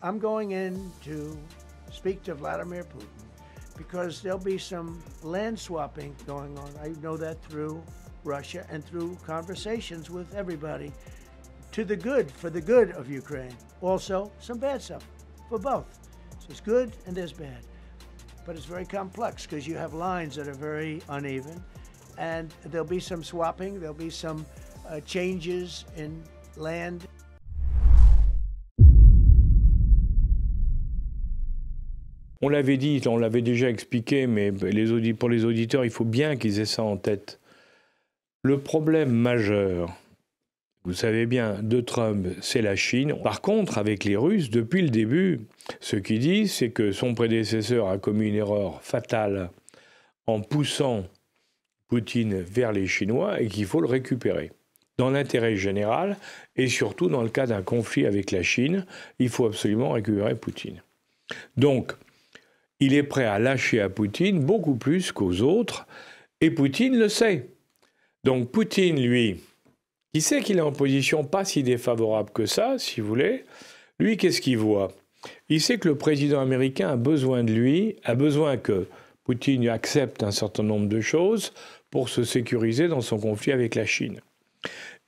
I'm going in to speak to Vladimir Putin because there'll be some land swapping going on. I know that through Russia and through conversations with everybody to the good, for the good of Ukraine. Also, some bad stuff for both. So there's good and there's bad. But it's very complex because you have lines that are very uneven, and there'll be some swapping, there'll be some changes in land. On l'avait dit, on l'avait déjà expliqué, mais pour les auditeurs, il faut bien qu'ils aient ça en tête. Le problème majeur, vous savez bien, de Trump, c'est la Chine. Par contre, avec les Russes, depuis le début, ce qu'il dit, c'est que son prédécesseur a commis une erreur fatale en poussant Poutine vers les Chinois et qu'il faut le récupérer. Dans l'intérêt général, et surtout dans le cas d'un conflit avec la Chine, il faut absolument récupérer Poutine. Donc, il est prêt à lâcher à Poutine beaucoup plus qu'aux autres, et Poutine le sait. Donc Poutine, lui, il sait qu'il est en position pas si défavorable que ça, si vous voulez. Lui, qu'est-ce qu'il voit? Il sait que le président américain a besoin de lui, a besoin que Poutine accepte un certain nombre de choses pour se sécuriser dans son conflit avec la Chine.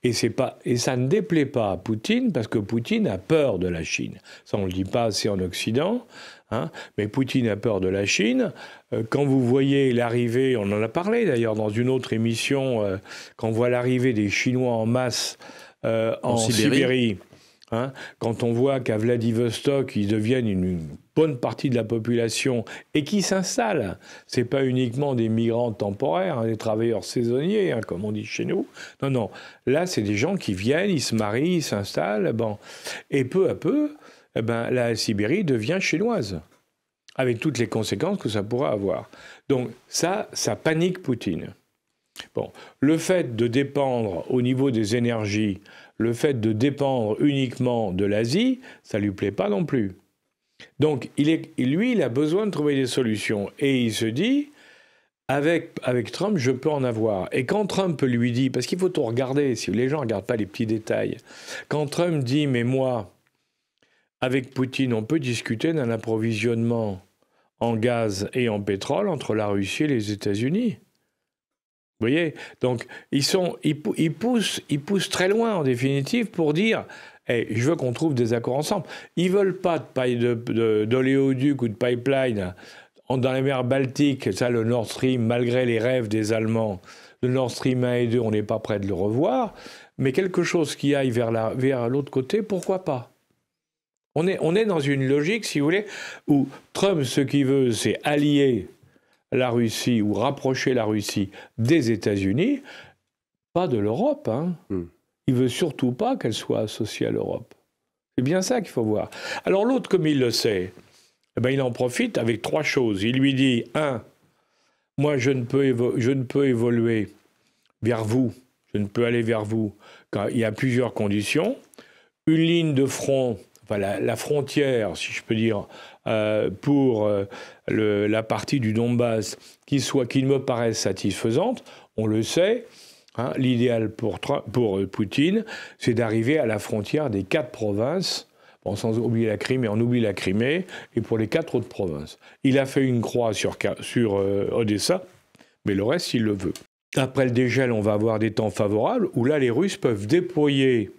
Et ça ne déplaît pas à Poutine, parce que Poutine a peur de la Chine. Ça, on ne le dit pas assez en Occident, hein, mais Poutine a peur de la Chine. Quand vous voyez l'arrivée, on en a parlé d'ailleurs dans une autre émission, quand on voit l'arrivée des Chinois en masse en Sibérie, hein, quand on voit qu'à Vladivostok, ils deviennent une bonne partie de la population et qui s'installent. Ce n'est pas uniquement des migrants temporaires, hein, des travailleurs saisonniers, hein, comme on dit chez nous. Non, non. Là, c'est des gens qui viennent, ils se marient, ils s'installent. Bon. Et peu à peu, la Sibérie devient chinoise, avec toutes les conséquences que ça pourra avoir. Donc ça panique Poutine. Bon. Le fait de dépendre au niveau des énergies, le fait de dépendre uniquement de l'Asie, ça ne lui plaît pas non plus. Donc, lui, il a besoin de trouver des solutions. Et il se dit, avec Trump, je peux en avoir. Et quand Trump lui dit, parce qu'il faut tout regarder, si les gens ne regardent pas les petits détails, quand Trump dit, mais moi, avec Poutine, on peut discuter d'un approvisionnement en gaz et en pétrole entre la Russie et les États-Unis. Vous voyez? Donc, ils poussent très loin, en définitive, pour dire... Hey, je veux qu'on trouve des accords ensemble. Ils ne veulent pas d'oléoduc ou de pipeline dans les mers Baltiques. Ça, le Nord Stream, malgré les rêves des Allemands, le Nord Stream 1 et 2, on n'est pas prêt de le revoir. Mais quelque chose qui aille vers l'autre côté, pourquoi pas? On est dans une logique, si vous voulez, où Trump, ce qu'il veut, c'est allier la Russie ou rapprocher la Russie des États-Unis, pas de l'Europe, hein. Il ne veut surtout pas qu'elle soit associée à l'Europe. C'est bien ça qu'il faut voir. Alors l'autre, comme il le sait, il en profite avec trois choses. Il lui dit, moi je ne peux évoluer vers vous, je ne peux aller vers vous, quand il y a plusieurs conditions. Une ligne de front, enfin la frontière, si je peux dire, pour la partie du Donbass qui me paraisse satisfaisante, on le sait. Hein, l'idéal pour Poutine, c'est d'arriver à la frontière des 4 provinces, bon, sans oublier la Crimée, on oublie la Crimée, et pour les 4 autres provinces. Il a fait une croix sur Odessa, mais le reste, il le veut. Après le dégel, on va avoir des temps favorables, où là, les Russes peuvent déployer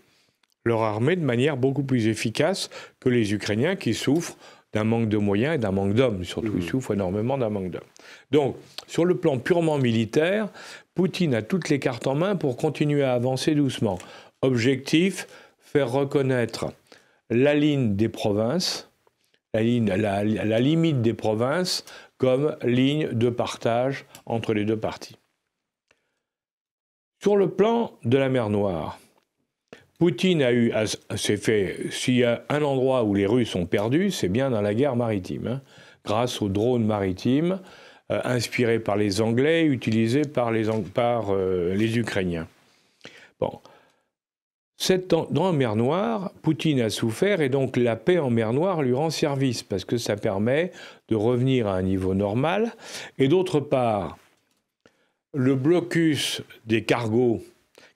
leur armée de manière beaucoup plus efficace que les Ukrainiens qui souffrent d'un manque de moyens et d'un manque d'hommes. Surtout, ils souffrent énormément d'un manque d'hommes. Donc, sur le plan purement militaire, Poutine a toutes les cartes en main pour continuer à avancer doucement. Objectif, faire reconnaître la ligne des provinces, la limite des provinces, comme ligne de partage entre les deux parties. Sur le plan de la mer Noire, Poutine s'est fait, s'il y a un endroit où les Russes ont perdu, c'est bien dans la guerre maritime, hein, grâce aux drones maritimes inspirés par les Anglais, utilisés par les Ukrainiens. Bon. Dans la mer Noire, Poutine a souffert et donc la paix en mer Noire lui rend service parce que ça permet de revenir à un niveau normal. Et d'autre part, le blocus des cargos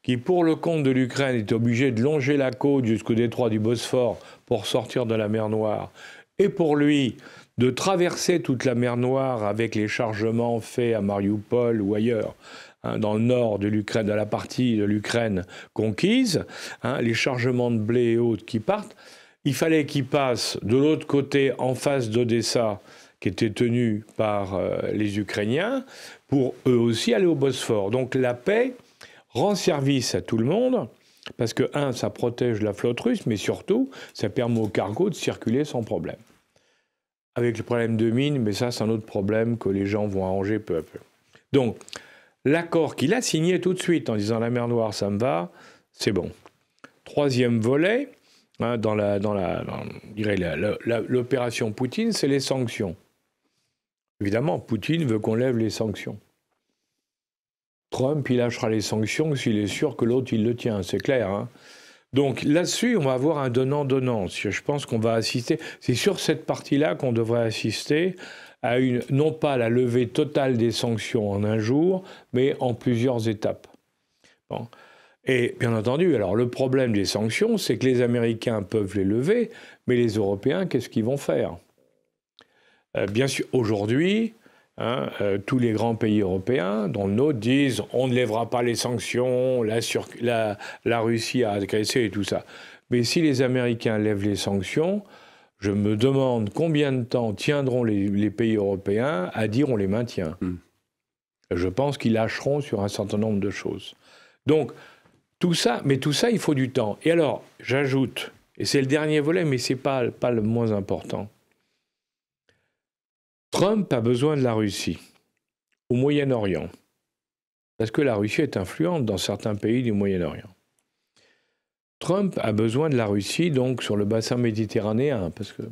qui, pour le compte de l'Ukraine, est obligé de longer la côte jusqu'au détroit du Bosphore pour sortir de la mer Noire, et pour lui, de traverser toute la mer Noire avec les chargements faits à Mariupol ou ailleurs, dans le nord de l'Ukraine, dans la partie de l'Ukraine conquise, les chargements de blé et autres qui partent, il fallait qu'ils passent de l'autre côté, en face d'Odessa, qui était tenu par les Ukrainiens, pour eux aussi aller au Bosphore. Donc la paix rend service à tout le monde, parce que, ça protège la flotte russe, mais surtout, ça permet aux cargos de circuler sans problème. Avec le problème de mines, mais ça, c'est un autre problème que les gens vont arranger peu à peu. Donc, l'accord qu'il a signé tout de suite en disant la mer Noire, ça me va, c'est bon. Troisième volet, dans l'opération Poutine, c'est les sanctions. Évidemment, Poutine veut qu'on lève les sanctions. Trump, il lâchera les sanctions s'il est sûr que l'autre, il le tient, c'est clair. Donc là-dessus, on va avoir un donnant-donnant. Je pense qu'on va assister, c'est sur cette partie-là qu'on devrait assister à non pas la levée totale des sanctions en un jour, mais en plusieurs étapes. Bon. Et bien entendu, alors le problème des sanctions, c'est que les Américains peuvent les lever, mais les Européens, qu'est-ce qu'ils vont faire ? Bien sûr, aujourd'hui, tous les grands pays européens, dont le nôtre, disent on ne lèvera pas les sanctions, la Russie a agressé et tout ça. Mais si les Américains lèvent les sanctions, je me demande combien de temps tiendront les pays européens à dire on les maintient. Je pense qu'ils lâcheront sur un certain nombre de choses. Donc, tout ça, il faut du temps. Et alors, j'ajoute, et c'est le dernier volet, mais ce n'est pas le moins important. Trump a besoin de la Russie au Moyen-Orient, parce que la Russie est influente dans certains pays du Moyen-Orient. Trump a besoin de la Russie, donc, sur le bassin méditerranéen, parce que,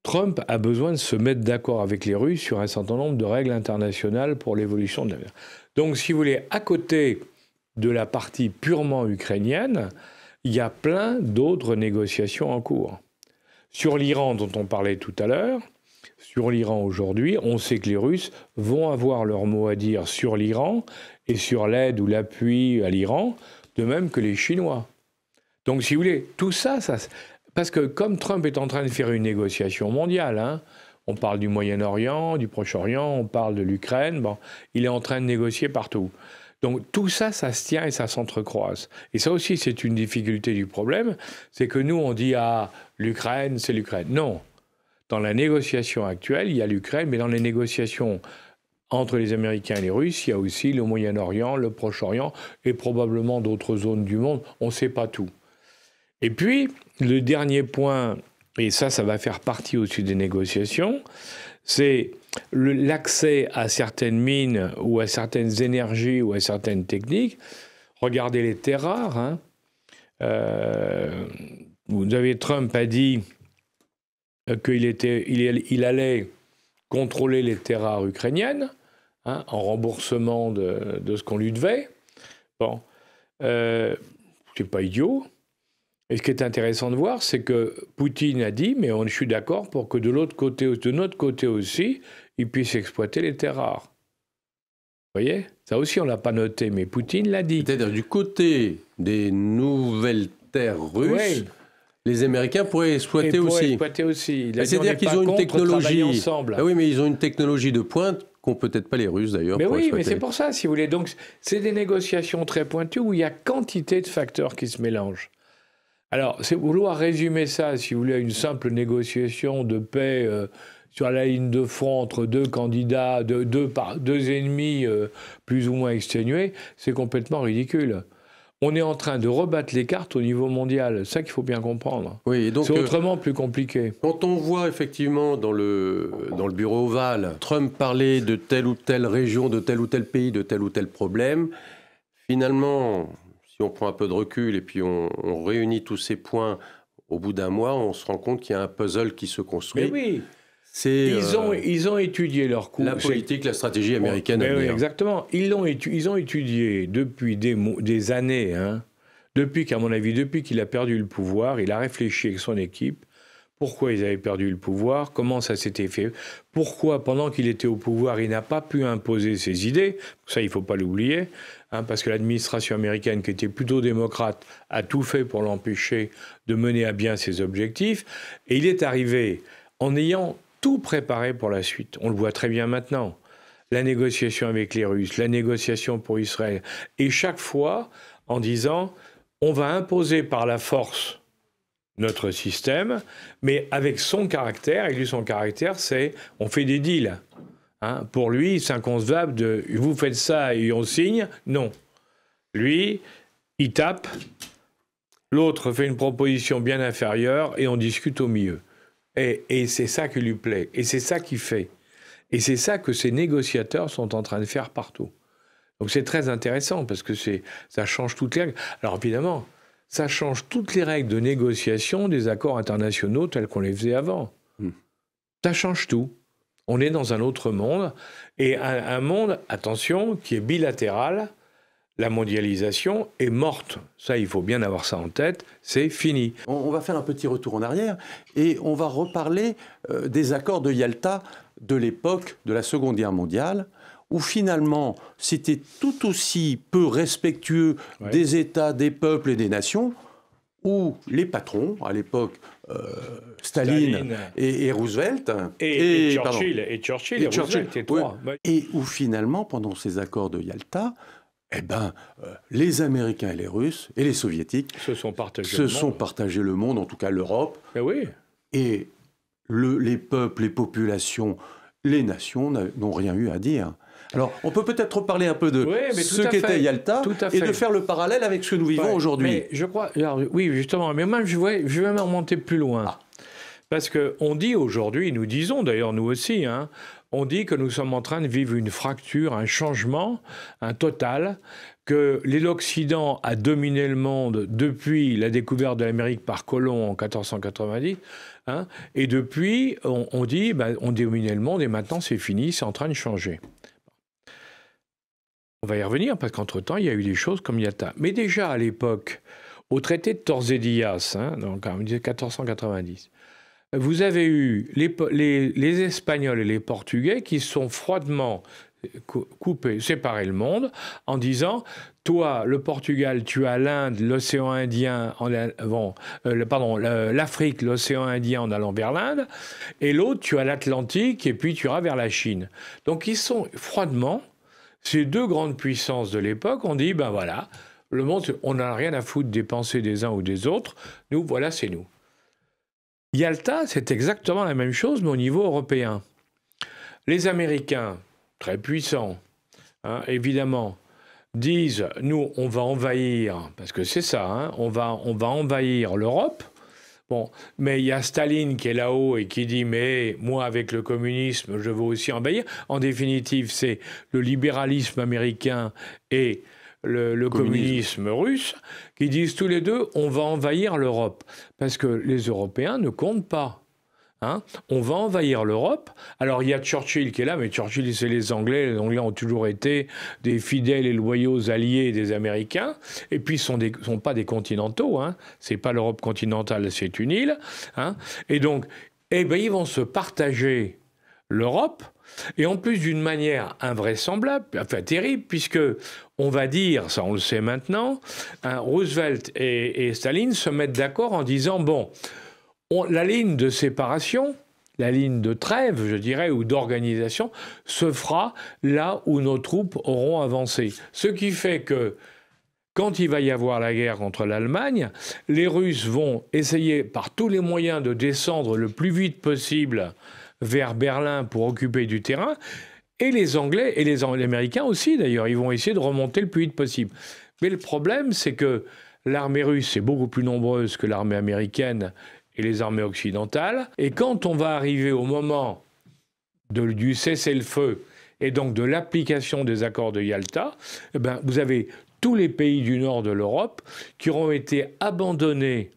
Trump a besoin de se mettre d'accord avec les Russes sur un certain nombre de règles internationales pour l'évolution de la mer. Donc, si vous voulez, à côté de la partie purement ukrainienne, il y a plein d'autres négociations en cours. Sur l'Iran, dont on parlait tout à l'heure, sur l'Iran aujourd'hui, on sait que les Russes vont avoir leur mot à dire sur l'Iran et sur l'aide ou l'appui à l'Iran, de même que les Chinois. Donc, si vous voulez, tout ça, parce que comme Trump est en train de faire une négociation mondiale, on parle du Moyen-Orient, du Proche-Orient, on parle de l'Ukraine, il est en train de négocier partout. Donc tout ça, ça se tient et ça s'entrecroise. Et ça aussi, c'est une difficulté du problème, c'est que nous, on dit « Ah, l'Ukraine, c'est l'Ukraine ». Non. Dans la négociation actuelle, il y a l'Ukraine, mais dans les négociations entre les Américains et les Russes, il y a aussi le Moyen-Orient, le Proche-Orient et probablement d'autres zones du monde. On ne sait pas tout. Et puis, le dernier point, et ça va faire partie aussi des négociations, c'est l'accès à certaines mines ou à certaines énergies ou à certaines techniques. Regardez les terres rares. Vous avez Trump a dit qu'il allait contrôler les terres rares ukrainiennes en remboursement de ce qu'on lui devait. Bon, c'est pas idiot. Et ce qui est intéressant de voir, c'est que Poutine a dit, mais je suis d'accord pour que de notre côté aussi, ils puissent exploiter les terres rares. Vous voyez ? Ça aussi, on ne l'a pas noté, mais Poutine l'a dit. C'est-à-dire du côté des nouvelles terres russes, les Américains pourraient exploiter aussi. C'est-à-dire qu'ils ont une technologie. Ah oui, mais ils ont une technologie de pointe qu'ont peut-être pas les Russes d'ailleurs. Mais oui, mais c'est pour ça, si vous voulez. Donc, c'est des négociations très pointues où il y a quantité de facteurs qui se mélangent. Alors, c'est vouloir résumer ça, si vous voulez, à une simple négociation de paix sur la ligne de front entre deux candidats, deux ennemis plus ou moins exténués, c'est complètement ridicule. On est en train de rebattre les cartes au niveau mondial. C'est ça qu'il faut bien comprendre. Oui, donc, c'est autrement plus compliqué. Quand on voit effectivement dans le bureau ovale, Trump parler de telle ou telle région, de tel ou tel pays, de tel ou tel problème, finalement, si on prend un peu de recul et puis on réunit tous ces points au bout d'un mois, on se rend compte qu'il y a un puzzle qui se construit. Mais oui. Ils ont étudié leur coup. La politique, la stratégie américaine. Oui, exactement. Ils ont étudié depuis des années, depuis qu'il a perdu le pouvoir, il a réfléchi avec son équipe pourquoi ils avaient perdu le pouvoir, comment ça s'était fait, pourquoi pendant qu'il était au pouvoir, il n'a pas pu imposer ses idées, ça il ne faut pas l'oublier, hein, parce que l'administration américaine, qui était plutôt démocrate, a tout fait pour l'empêcher de mener à bien ses objectifs, et il est arrivé en ayant tout préparé pour la suite. On le voit très bien maintenant. La négociation avec les Russes, la négociation pour Israël, et chaque fois en disant on va imposer par la force notre système, mais avec son caractère, et lui son caractère c'est on fait des deals. Hein. Pour lui, c'est inconcevable de vous faites ça et on signe, non. Lui, il tape, l'autre fait une proposition bien inférieure et on discute au milieu. Et c'est ça qui lui plaît, et c'est ça qu'il fait. Et c'est ça que ces négociateurs sont en train de faire partout. Donc c'est très intéressant parce que ça change toutes les règles. Alors évidemment, ça change toutes les règles de négociation des accords internationaux tels qu'on les faisait avant. Ça change tout. On est dans un autre monde, et un monde, attention, qui est bilatéral. La mondialisation est morte. Ça, il faut bien avoir ça en tête. C'est fini. On va faire un petit retour en arrière et on va reparler des accords de Yalta de l'époque de la Seconde Guerre mondiale, où finalement c'était tout aussi peu respectueux des États, des peuples et des nations, où les patrons, à l'époque Staline et Roosevelt, et Churchill, et Roosevelt, et trois. Et où finalement, pendant ces accords de Yalta, eh ben, les Américains et les Russes et les Soviétiques se sont partagés le monde, en tout cas l'Europe. Oui. Et les peuples, les populations, les nations n'ont rien eu à dire. Alors, on peut peut-être reparler un peu de ce qu'était Yalta et de faire le parallèle avec ce que nous vivons aujourd'hui. Mais je crois, alors, oui, justement, mais moi je vais même remonter plus loin. Ah. Parce qu'on dit aujourd'hui, nous disons d'ailleurs nous aussi, hein, on dit que nous sommes en train de vivre une fracture, un changement, un total, que l'Occident a dominé le monde depuis la découverte de l'Amérique par Colomb en 1490, hein, et depuis, on dit, on dominait le monde et maintenant c'est fini, c'est en train de changer. On va y revenir parce qu'entre-temps, il y a eu des choses comme Yalta. Mais déjà à l'époque, au traité de Tordesillas, hein, donc en 1490, vous avez eu les Espagnols et les Portugais qui sont froidement séparés le monde en disant « Toi, le Portugal, tu as l'Inde, l'océan Indien, l'Afrique, l'océan Indien en allant vers l'Inde, et l'autre, tu as l'Atlantique, et puis tu iras vers la Chine. » Donc ils sont froidement, ces deux grandes puissances de l'époque, on dit « Ben voilà, le monde, on n'a rien à foutre des pensées des uns ou des autres, nous, voilà, c'est nous. » Yalta, c'est exactement la même chose, mais au niveau européen. Les Américains, très puissants, hein, évidemment, disent, nous, on va envahir, parce que c'est ça, hein, on va envahir l'Europe. Bon, mais il y a Staline qui est là-haut et qui dit, mais moi, avec le communisme, je veux aussi envahir. En définitive, c'est le libéralisme américain et le communisme russe, qui disent tous les deux, on va envahir l'Europe. Parce que les Européens ne comptent pas. Hein, on va envahir l'Europe. Alors, il y a Churchill qui est là, mais Churchill, c'est les Anglais. Les Anglais ont toujours été des fidèles et loyaux alliés des Américains. Et puis, ils ne sont pas des continentaux. Hein. Ce n'est pas l'Europe continentale, c'est une île. Hein. Et donc, ils vont se partager l'Europe. Et en plus d'une manière invraisemblable, enfin terrible, puisque on va dire, ça on le sait maintenant, hein, Roosevelt et Staline se mettent d'accord en disant, bon, la ligne de séparation, la ligne de trêve, je dirais, ou d'organisation, se fera là où nos troupes auront avancé. Ce qui fait que, quand il va y avoir la guerre contre l'Allemagne, les Russes vont essayer par tous les moyens de descendre le plus vite possible vers Berlin pour occuper du terrain, et les Anglais et les Américains aussi d'ailleurs, ils vont essayer de remonter le plus vite possible. Mais le problème, c'est que l'armée russe est beaucoup plus nombreuse que l'armée américaine et les armées occidentales, et quand on va arriver au moment du cessez-le-feu et donc de l'application des accords de Yalta, vous avez tous les pays du nord de l'Europe qui auront été abandonnés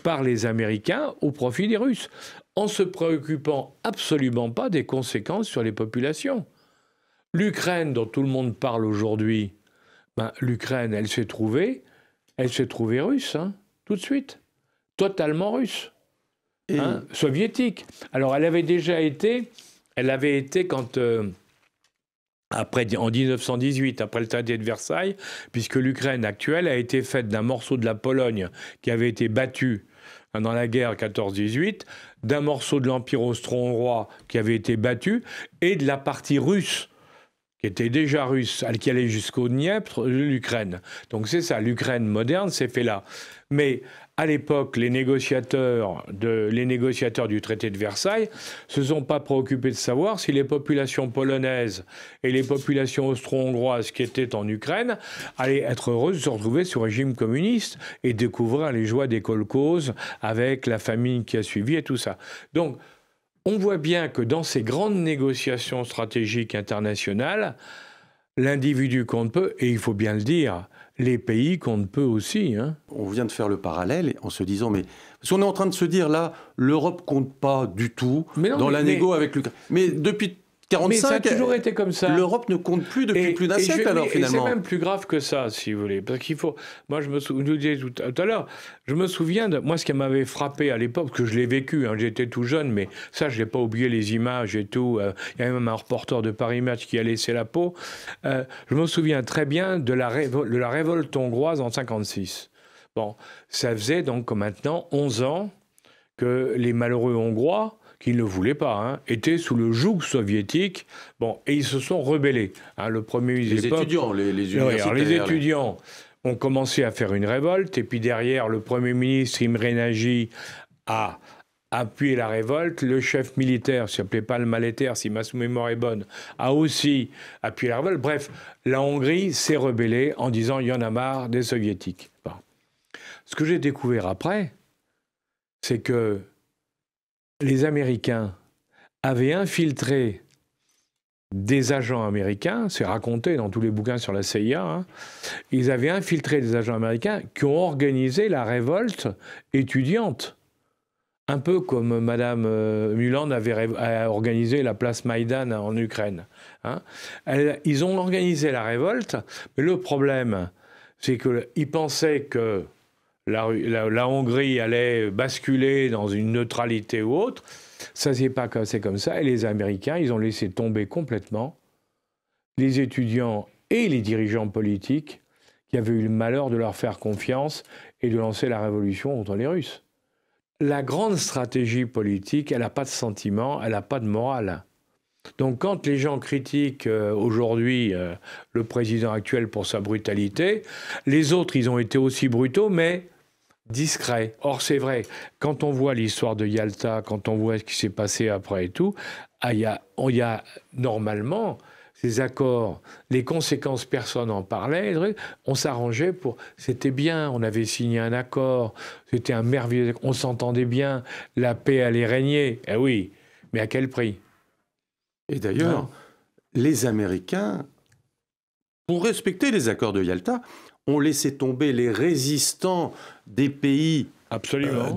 par les Américains au profit des Russes, en se préoccupant absolument pas des conséquences sur les populations. L'Ukraine, dont tout le monde parle aujourd'hui, l'Ukraine, elle s'est trouvée russe, hein, tout de suite, totalement russe. soviétique. Alors, elle avait été quand... Après, en 1918, après le traité de Versailles, puisque l'Ukraine actuelle a été faite d'un morceau de la Pologne qui avait été battu dans la guerre 14-18, d'un morceau de l'Empire austro-hongrois qui avait été battu, et de la partie russe, qui était déjà russe, qui allait jusqu'au Dniepr, de l'Ukraine. Donc c'est ça, l'Ukraine moderne s'est fait là. Mais à l'époque, les négociateurs du traité de Versailles se sont pas préoccupés de savoir si les populations polonaises et les populations austro-hongroises qui étaient en Ukraine allaient être heureuses de se retrouver sous régime communiste et découvrir les joies des kolkhozes avec la famine qui a suivi et tout ça. Donc, on voit bien que dans ces grandes négociations stratégiques internationales, l'individu compte peu, et il faut bien le dire, les pays comptent peu aussi. Hein. On vient de faire le parallèle en se disant, mais... Parce qu'on est en train de se dire, là, l'Europe compte pas du tout dans la négo avec l'Ukraine. Mais depuis 45, mais ça a toujours été comme ça. L'Europe ne compte plus depuis plus d'un siècle, alors, finalement. Et c'est même plus grave que ça, si vous voulez. Parce qu'il faut... Moi, je vous disais tout à l'heure, je me souviens de... Moi, ce qui m'avait frappé à l'époque, parce que je l'ai vécu, hein, j'étais tout jeune, mais ça, je n'ai pas oublié les images et tout. Il y a même un reporter de Paris Match qui a laissé la peau. Je me souviens très bien de la révolte hongroise en 1956. Bon, ça faisait donc maintenant 11 ans que les malheureux Hongrois, qui ne le voulaient pas, hein, étaient sous le joug soviétique, bon, et ils se sont rebellés. Hein, le premier ministre les étudiants, les universitaires. Alors, les étudiants ont commencé à faire une révolte, et puis derrière, le Premier ministre Imre Nagy a appuyé la révolte. Le chef militaire, qui s'appelait Pálmaleter, si ma mémoire est bonne, a aussi appuyé la révolte. Bref, la Hongrie s'est rebellée en disant « il y en a marre des soviétiques ». Bon. Ce que j'ai découvert après, c'est que les Américains avaient infiltré des agents américains, c'est raconté dans tous les bouquins sur la CIA, hein, ils avaient infiltré des agents américains qui ont organisé la révolte étudiante. Un peu comme Madame Muland a organisé la place Maïdan en Ukraine. Hein. Ils ont organisé la révolte, mais le problème, c'est qu'ils pensaient que la Hongrie allait basculer dans une neutralité ou autre. Ça ne s'est pas passé comme ça. Et les Américains, ils ont laissé tomber complètement les étudiants et les dirigeants politiques qui avaient eu le malheur de leur faire confiance et de lancer la révolution contre les Russes. La grande stratégie politique, elle n'a pas de sentiment, elle n'a pas de morale. Donc quand les gens critiquent aujourd'hui le président actuel pour sa brutalité, les autres, ils ont été aussi brutaux, mais discret. Or, c'est vrai, quand on voit l'histoire de Yalta, quand on voit ce qui s'est passé après et tout, il y a normalement ces accords, les conséquences, personne n'en parlait, on s'arrangeait pour... C'était bien, on avait signé un accord, c'était un merveilleux... On s'entendait bien, la paix allait régner. Eh oui, mais à quel prix? Et d'ailleurs, les Américains, pour respecter les accords de Yalta, ont laissé tomber les résistants des pays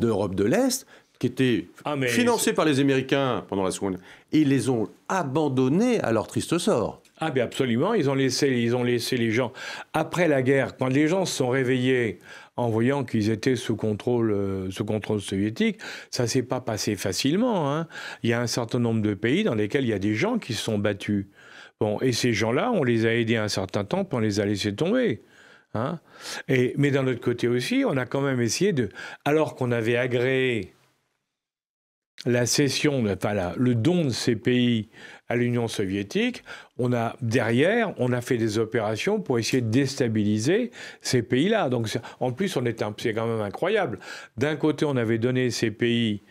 d'Europe de l'Est, qui étaient financés par les Américains pendant la Seconde, et ils les ont abandonnés à leur triste sort. Ah bien absolument, ils ont laissé les gens. Après la guerre, quand les gens se sont réveillés en voyant qu'ils étaient sous contrôle soviétique, ça ne s'est pas passé facilement. Hein. Il y a un certain nombre de pays dans lesquels il y a des gens qui se sont battus. Bon, et ces gens-là, on les a aidés un certain temps, puis on les a laissés tomber. Hein. Mais d'un autre côté aussi, on a quand même essayé de... Alors qu'on avait agréé la cession, le don de ces pays à l'Union soviétique, derrière, on a fait des opérations pour essayer de déstabiliser ces pays-là. Donc, en plus, c'est quand même incroyable. D'un côté, on avait donné ces pays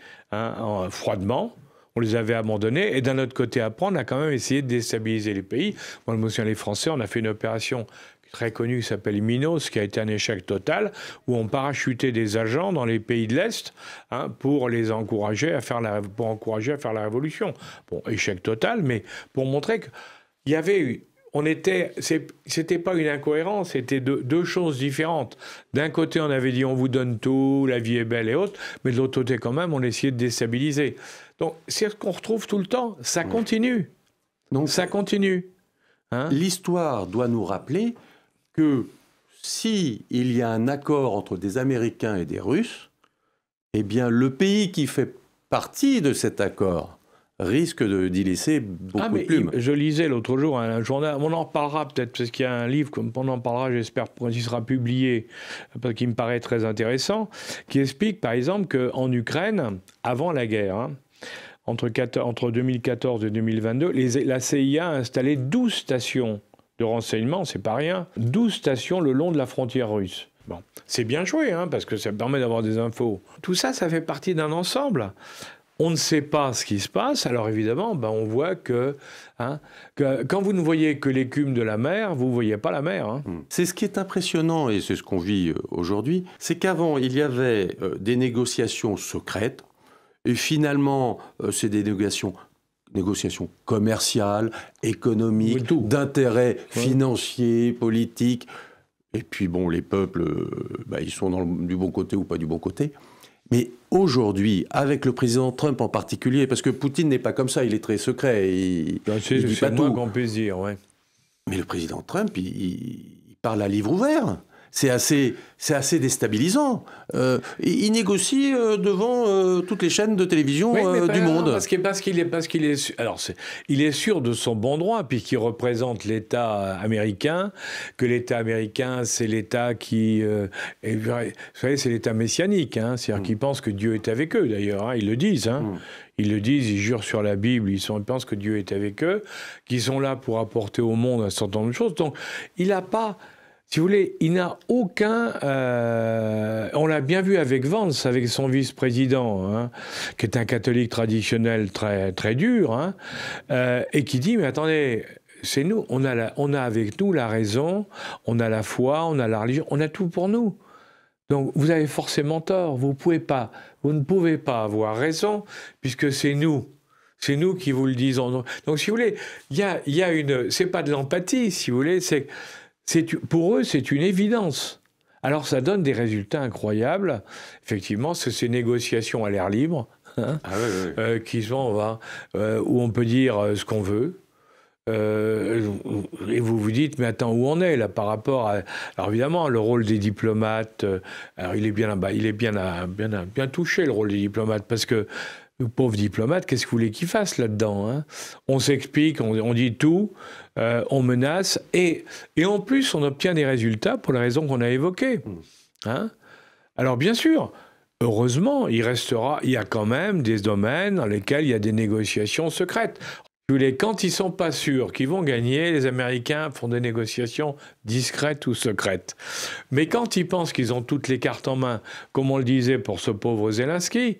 froidement, on les avait abandonnés, et d'un autre côté, après, on a quand même essayé de déstabiliser les pays. Moi, je me souviens, les Français, on a fait une opération très connu qui s'appelle Minos, qui a été un échec total, où on parachutait des agents dans les pays de l'Est pour les encourager à faire la révolution. Bon, échec total, mais pour montrer qu'il y avait eu... C'était pas une incohérence, c'était deux choses différentes. D'un côté, on avait dit on vous donne tout, la vie est belle et autres, mais de l'autre côté, quand même, on essayait de déstabiliser. Donc, c'est ce qu'on retrouve tout le temps. Ça continue. Donc, ça continue. Hein? L'histoire doit nous rappeler que s'il y a un accord entre des Américains et des Russes, eh bien, le pays qui fait partie de cet accord risque d'y laisser beaucoup de plumes. Je lisais l'autre jour un journal, on en parlera peut-être, parce qu'il y a un livre, on en parlera, j'espère, quand il sera publié, parce qu'il me paraît très intéressant, qui explique par exemple qu'en Ukraine, avant la guerre, entre 2014 et 2022, la CIA a installé 12 stations de renseignement, c'est pas rien, 12 stations le long de la frontière russe. Bon, c'est bien joué, parce que ça permet d'avoir des infos. Tout ça, ça fait partie d'un ensemble. On ne sait pas ce qui se passe, alors évidemment, on voit que quand vous ne voyez que l'écume de la mer, vous ne voyez pas la mer. C'est ce qui est impressionnant, et c'est ce qu'on vit aujourd'hui, c'est qu'avant, il y avait des négociations secrètes, et finalement, c'est des négociations commerciales, économiques, d'intérêts financiers, politiques. Et puis bon, les peuples, ils sont du bon côté ou pas du bon côté. Mais aujourd'hui, avec le président Trump en particulier, parce que Poutine n'est pas comme ça, il est très secret. C'est le moins qu'on puisse dire, ouais. Mais le président Trump, il parle à livre ouvert. C'est assez déstabilisant. Il négocie devant toutes les chaînes de télévision du monde. Il est sûr de son bon droit, puisqu'il représente l'État américain, que l'État américain, c'est l'État qui... vous savez, c'est l'État messianique, c'est-à-dire qu'ils pensent que Dieu est avec eux, d'ailleurs, ils le disent. Ils le disent, ils jurent sur la Bible, ils pensent que Dieu est avec eux, qu'ils sont là pour apporter au monde un certain nombre de choses. Donc, il n'a pas... Si vous voulez, il n'a aucun... on l'a bien vu avec Vance, avec son vice-président, qui est un catholique traditionnel très, très dur, et qui dit, mais attendez, c'est nous, on a avec nous la raison, on a la foi, on a la religion, on a tout pour nous. Donc vous avez forcément tort, vous ne pouvez pas avoir raison, puisque c'est nous. C'est nous qui vous le disons. Donc si vous voulez, il y a une... C'est pas de l'empathie, si vous voulez, pour eux, c'est une évidence. Alors, ça donne des résultats incroyables. Effectivement, c'est ces négociations à l'air libre, qui sont, où on peut dire ce qu'on veut. Et vous vous dites, mais attends, où on est là par rapport à... Alors évidemment, le rôle des diplomates, alors il est bien touché, le rôle des diplomates, parce que le pauvre diplomate, qu'est-ce que vous voulez qu'il fasse là-dedans, On s'explique, on dit tout, on menace, et en plus, on obtient des résultats pour les raisons qu'on a évoquées. Alors bien sûr, heureusement, il y a quand même des domaines dans lesquels il y a des négociations secrètes. Quand ils ne sont pas sûrs qu'ils vont gagner, les Américains font des négociations discrètes ou secrètes. Mais quand ils pensent qu'ils ont toutes les cartes en main, comme on le disait pour ce pauvre Zelensky,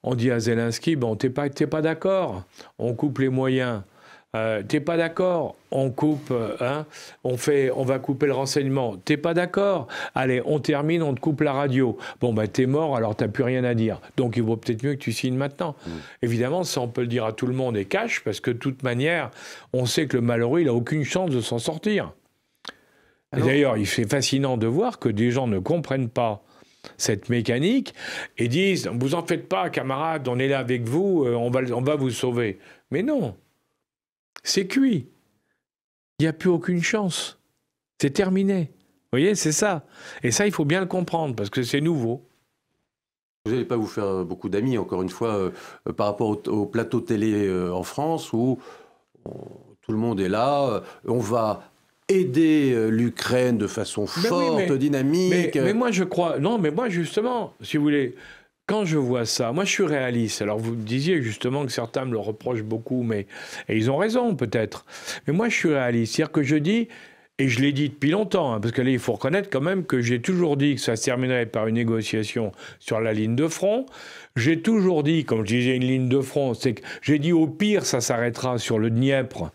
on dit à Zelensky, t'es pas d'accord, on coupe les moyens. T'es pas d'accord, on coupe, on va couper le renseignement. T'es pas d'accord, allez, on termine, on te coupe la radio. T'es mort, alors t'as plus rien à dire. Donc il vaut peut-être mieux que tu signes maintenant. Évidemment, ça on peut le dire à tout le monde et cash, parce que de toute manière, on sait que le malheureux, il a aucune chance de s'en sortir. Et d'ailleurs, c'est fascinant de voir que des gens ne comprennent pas cette mécanique et disent, vous en faites pas, camarades, on est là avec vous, on va vous sauver. Mais non. C'est cuit. Il n'y a plus aucune chance. C'est terminé. Vous voyez, c'est ça. Et ça, il faut bien le comprendre, parce que c'est nouveau. Vous n'allez pas vous faire beaucoup d'amis, encore une fois, par rapport au plateau télé en France, où tout le monde est là, on va aider l'Ukraine de façon forte, dynamique. Mais moi, je crois... Non, mais moi, justement, si vous voulez... Quand je vois ça, moi je suis réaliste. Alors vous disiez justement que certains me le reprochent beaucoup, et ils ont raison peut-être. Mais moi je suis réaliste, c'est-à-dire que je dis, et je l'ai dit depuis longtemps, parce que là il faut reconnaître quand même que j'ai toujours dit que ça se terminerait par une négociation sur la ligne de front. J'ai toujours dit, comme je disais une ligne de front, c'est que j'ai dit au pire ça s'arrêtera sur le Dniepr,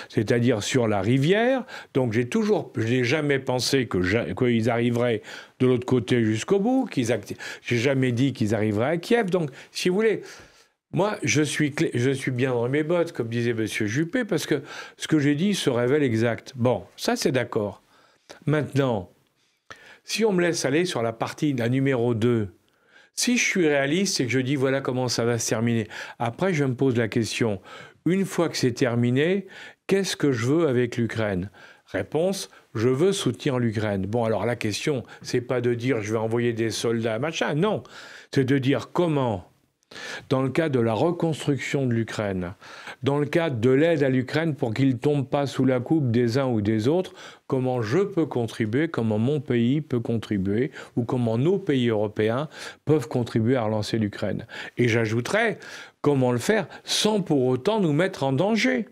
c'est-à-dire sur la rivière. Donc je n'ai jamais pensé qu'ils arriveraient de l'autre côté jusqu'au bout. J'ai jamais dit qu'ils arriveraient à Kiev. Donc, si vous voulez, moi, je suis bien dans mes bottes, comme disait M. Juppé, parce que ce que j'ai dit se révèle exact. Bon, ça, c'est d'accord. Maintenant, si on me laisse aller sur la numéro 2, si je suis réaliste, c'est que je dis voilà comment ça va se terminer. Après, je me pose la question, une fois que c'est terminé, qu'est-ce que je veux avec l'Ukraine ? Réponse, je veux soutenir l'Ukraine. Bon, alors la question, c'est pas de dire je vais envoyer des soldats, machin, non. C'est de dire comment dans le cadre de la reconstruction de l'Ukraine, dans le cadre de l'aide à l'Ukraine pour qu'il ne tombe pas sous la coupe des uns ou des autres, comment je peux contribuer, comment mon pays peut contribuer, ou comment nos pays européens peuvent contribuer à relancer l'Ukraine. Et j'ajouterais, comment le faire sans pour autant nous mettre en danger.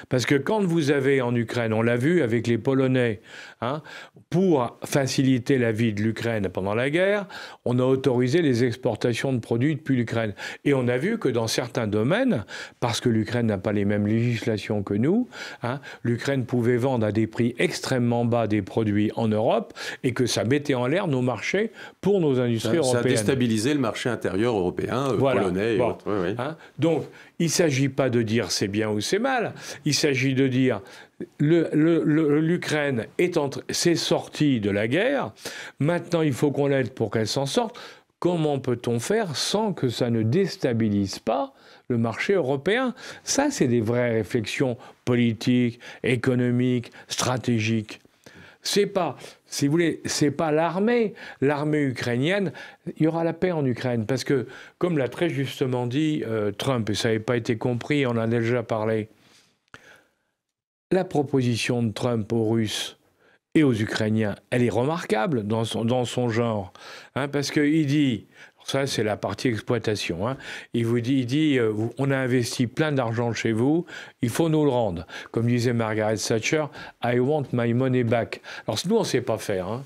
Parce que quand vous avez en Ukraine, on l'a vu avec les Polonais, pour faciliter la vie de l'Ukraine pendant la guerre, on a autorisé les exportations de produits depuis l'Ukraine. Et on a vu que dans certains domaines, parce que l'Ukraine n'a pas les mêmes législations que nous, l'Ukraine pouvait vendre à des prix extrêmement bas des produits en Europe et que ça mettait en l'air nos marchés pour nos industries européennes. Ça a déstabilisé le marché intérieur européen, polonais et autres. Oui. Donc, il ne s'agit pas de dire c'est bien ou c'est mal. Il s'agit de dire l'Ukraine s'est sortie de la guerre. Maintenant, il faut qu'on l'aide pour qu'elle s'en sorte. Comment peut-on faire sans que ça ne déstabilise pas le marché européen? Ça, c'est des vraies réflexions politiques, économiques, stratégiques. C'est pas, si vous voulez, c'est pas l'armée ukrainienne. Il y aura la paix en Ukraine parce que, comme l'a très justement dit Trump, et ça n'avait pas été compris, on en a déjà parlé. La proposition de Trump aux Russes et aux Ukrainiens, elle est remarquable dans son genre, parce qu'il dit. Ça, c'est la partie exploitation. Il dit, on a investi plein d'argent chez vous, il faut nous le rendre. Comme disait Margaret Thatcher, I want my money back. Alors, nous, on ne sait pas faire.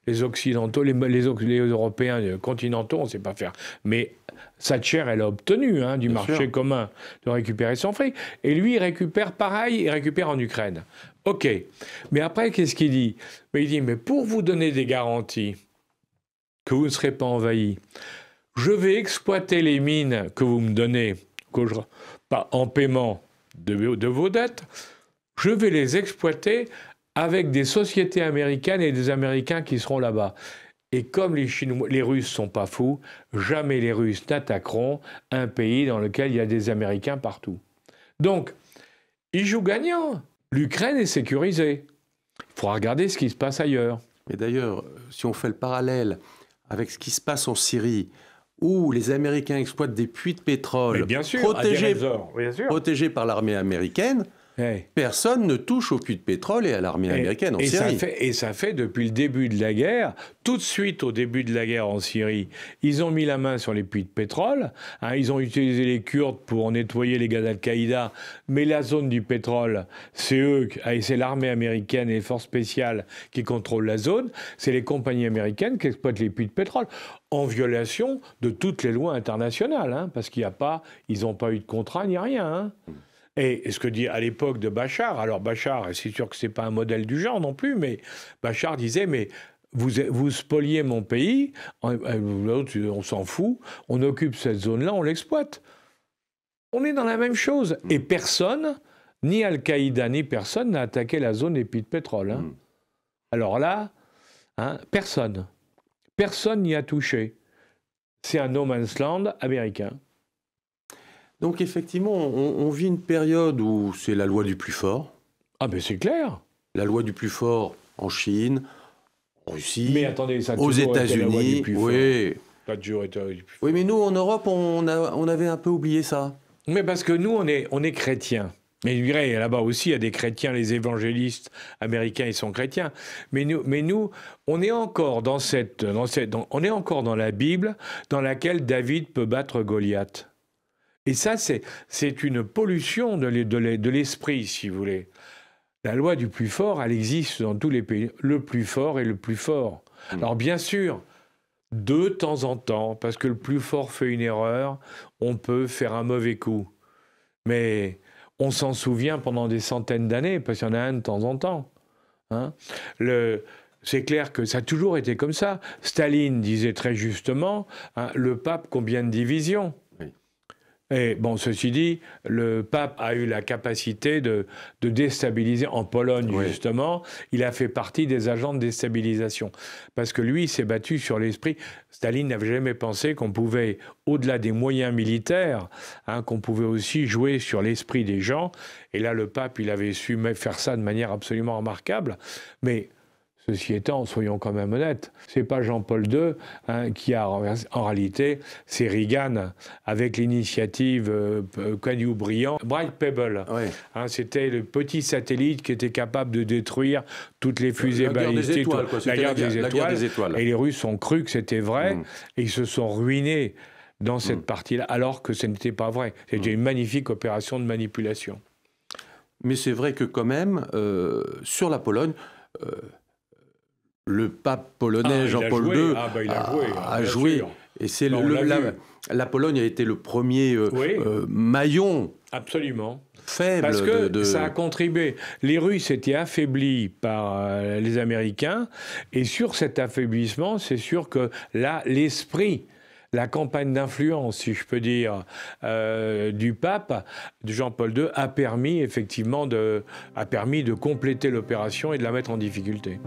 Les Occidentaux, les Européens continentaux, on ne sait pas faire. Mais Thatcher, elle a obtenu du marché commun de récupérer son fric. Et lui, il récupère pareil, il récupère en Ukraine. OK. Mais après, qu'est-ce qu'il dit? Il dit, mais pour vous donner des garanties que vous ne serez pas envahis, je vais exploiter les mines que vous me donnez en paiement de vos dettes. Je vais les exploiter avec des sociétés américaines et des Américains qui seront là-bas. Et comme les Russes ne sont pas fous, jamais les Russes n'attaqueront un pays dans lequel il y a des Américains partout. Donc, ils jouent gagnant. L'Ukraine est sécurisée. Il faudra regarder ce qui se passe ailleurs. Mais d'ailleurs, si on fait le parallèle avec ce qui se passe en Syrie, où les Américains exploitent des puits de pétrole protégés par l'armée américaine, personne ne touche aux puits de pétrole et à l'armée américaine en Syrie. Ça fait depuis le début de la guerre, tout de suite au début de la guerre en Syrie, ils ont mis la main sur les puits de pétrole, ils ont utilisé les Kurdes pour nettoyer les gars d'Al-Qaïda, mais la zone du pétrole, c'est l'armée américaine et les forces spéciales qui contrôlent la zone, c'est les compagnies américaines qui exploitent les puits de pétrole, en violation de toutes les lois internationales, parce qu'ils n'ont pas eu de contrat ni rien. Et ce que dit à l'époque de Bachar, alors Bachar, c'est sûr que ce n'est pas un modèle du genre non plus, mais Bachar disait, mais vous spoliez mon pays, on s'en fout, on occupe cette zone-là, on l'exploite. On est dans la même chose. Et personne, ni Al-Qaïda, ni personne n'a attaqué la zone des puits de pétrole. Alors là, personne. Personne n'y a touché. C'est un no man's land américain. Donc effectivement, on vit une période où c'est la loi du plus fort. Ah ben c'est clair. La loi du plus fort en Chine, en Russie, mais attendez, ça a aux États-Unis. Oui. Ça a toujours été la loi du plus fort. Oui, mais nous en Europe, on avait un peu oublié ça. Mais parce que nous, on est chrétiens. Mais je dirais, là-bas aussi, il y a des chrétiens, les évangélistes américains, ils sont chrétiens. Mais nous, on est encore on est encore dans la Bible, dans laquelle David peut battre Goliath. Et ça, c'est une pollution de l'esprit, si vous voulez. La loi du plus fort, elle existe dans tous les pays. Le plus fort est le plus fort. Alors bien sûr, de temps en temps, parce que le plus fort fait une erreur, on peut faire un mauvais coup. Mais on s'en souvient pendant des centaines d'années, parce qu'il y en a un de temps en temps. C'est clair que ça a toujours été comme ça. Staline disait très justement, le pape, combien de divisions ? Et bon, ceci dit, le pape a eu la capacité de déstabiliser en Pologne, justement. Il a fait partie des agents de déstabilisation. Parce que lui, il s'est battu sur l'esprit. Staline n'avait jamais pensé qu'on pouvait, au-delà des moyens militaires, qu'on pouvait aussi jouer sur l'esprit des gens. Et là, le pape, il avait su faire ça de manière absolument remarquable. Mais Ceci étant, soyons quand même honnêtes, c'est pas Jean-Paul II qui a en réalité, c'est Reagan avec l'initiative Caillou brillant, Bright Pebble. Ouais. C'était le petit satellite qui était capable de détruire toutes les fusées balistiques. La guerre des étoiles. Et les Russes ont cru que c'était vrai et ils se sont ruinés dans cette partie-là, alors que ce n'était pas vrai. C'était une magnifique opération de manipulation. Mais c'est vrai que quand même, sur la Pologne, le pape polonais Jean-Paul II a joué. Et c'est la Pologne a été le premier maillon absolument faible. Parce que ça a contribué. Les Russes étaient affaiblis par les Américains. Et sur cet affaiblissement, c'est sûr que là, l'esprit, la campagne d'influence, si je peux dire, du pape, de Jean-Paul II, a permis effectivement de compléter l'opération et de la mettre en difficulté.